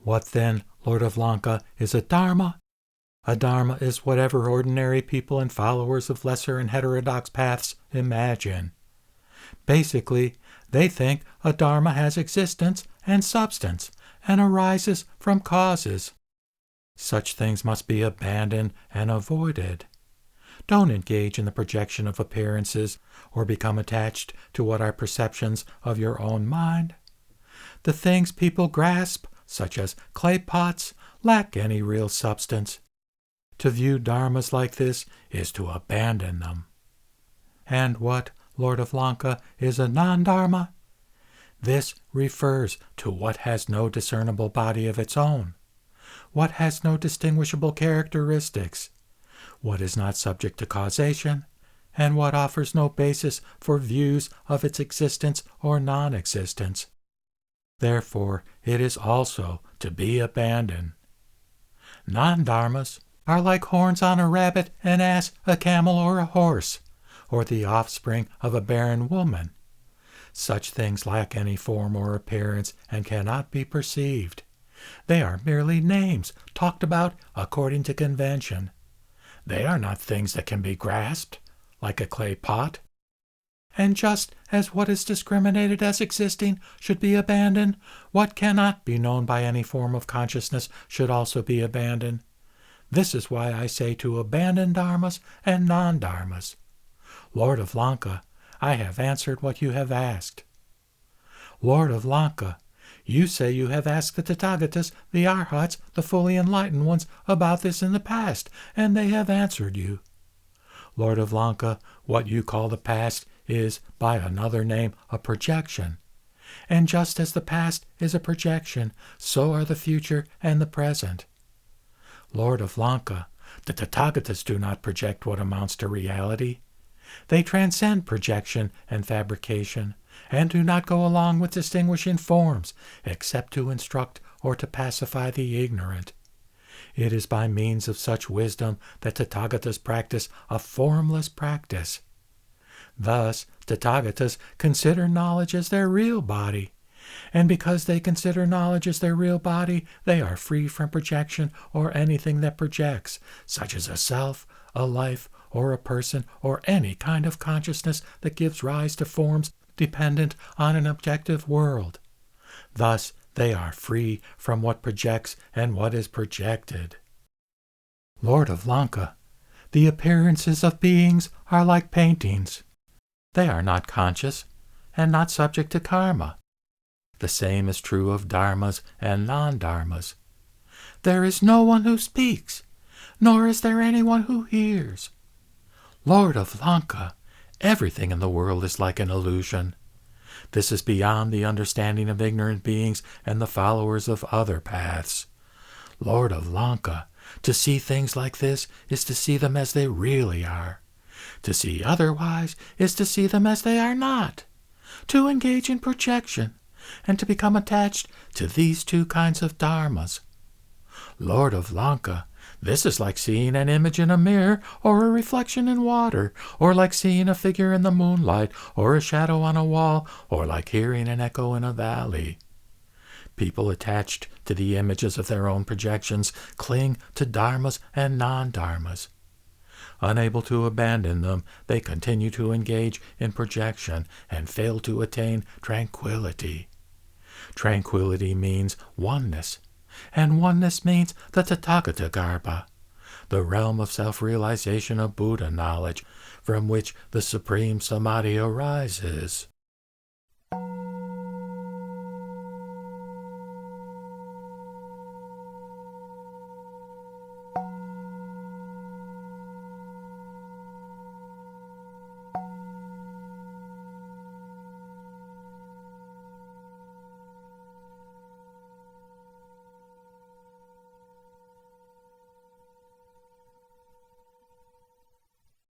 What then, Lord of Lanka, is a dharma? A dharma is whatever ordinary people and followers of lesser and heterodox paths imagine. Basically, they think a dharma has existence and substance and arises from causes. Such things must be abandoned and avoided. Don't engage in the projection of appearances or become attached to what are perceptions of your own mind. The things people grasp, such as clay pots, lack any real substance. To view dharmas like this is to abandon them. And what, Lord of Lanka, is a non-dharma? This refers to what has no discernible body of its own, what has no distinguishable characteristics, what is not subject to causation, and what offers no basis for views of its existence or non-existence. Therefore, it is also to be abandoned. Non-dharmas are like horns on a rabbit, an ass, a camel, or a horse, or the offspring of a barren woman. Such things lack any form or appearance and cannot be perceived. They are merely names talked about according to convention. They are not things that can be grasped, like a clay pot. And just as what is discriminated as existing should be abandoned, what cannot be known by any form of consciousness should also be abandoned. This is why I say to abandon dharmas and non-dharmas. Lord of Lanka, I have answered what you have asked. Lord of Lanka, you say you have asked the Tathagatas, the Arhats, the fully enlightened ones, about this in the past, and they have answered you. Lord of Lanka, what you call the past is, by another name, a projection. And just as the past is a projection, so are the future and the present. Lord of Lanka, the Tathagatas do not project what amounts to reality. They transcend projection and fabrication, and do not go along with distinguishing forms, except to instruct or to pacify the ignorant. It is by means of such wisdom that Tathagatas practice a formless practice. Thus, Tathagatas consider knowledge as their real body, and because they consider knowledge as their real body, they are free from projection or anything that projects, such as a self, a life, or a person, or any kind of consciousness that gives rise to forms dependent on an objective world. Thus, they are free from what projects and what is projected. Lord of Lanka, the appearances of beings are like paintings. They are not conscious and not subject to karma. The same is true of dharmas and non-dharmas. There is no one who speaks, nor is there anyone who hears. Lord of Lanka, everything in the world is like an illusion. This is beyond the understanding of ignorant beings and the followers of other paths. Lord of Lanka, to see things like this is to see them as they really are. To see otherwise is to see them as they are not. To engage in projection, and to become attached to these two kinds of dharmas. Lord of Lanka, this is like seeing an image in a mirror or a reflection in water, or like seeing a figure in the moonlight or a shadow on a wall, or like hearing an echo in a valley. People attached to the images of their own projections cling to dharmas and non-dharmas. Unable to abandon them, they continue to engage in projection and fail to attain tranquility. Tranquility means oneness, and oneness means the Tathagata Garbha, the realm of self-realization of Buddha knowledge, from which the supreme samadhi arises.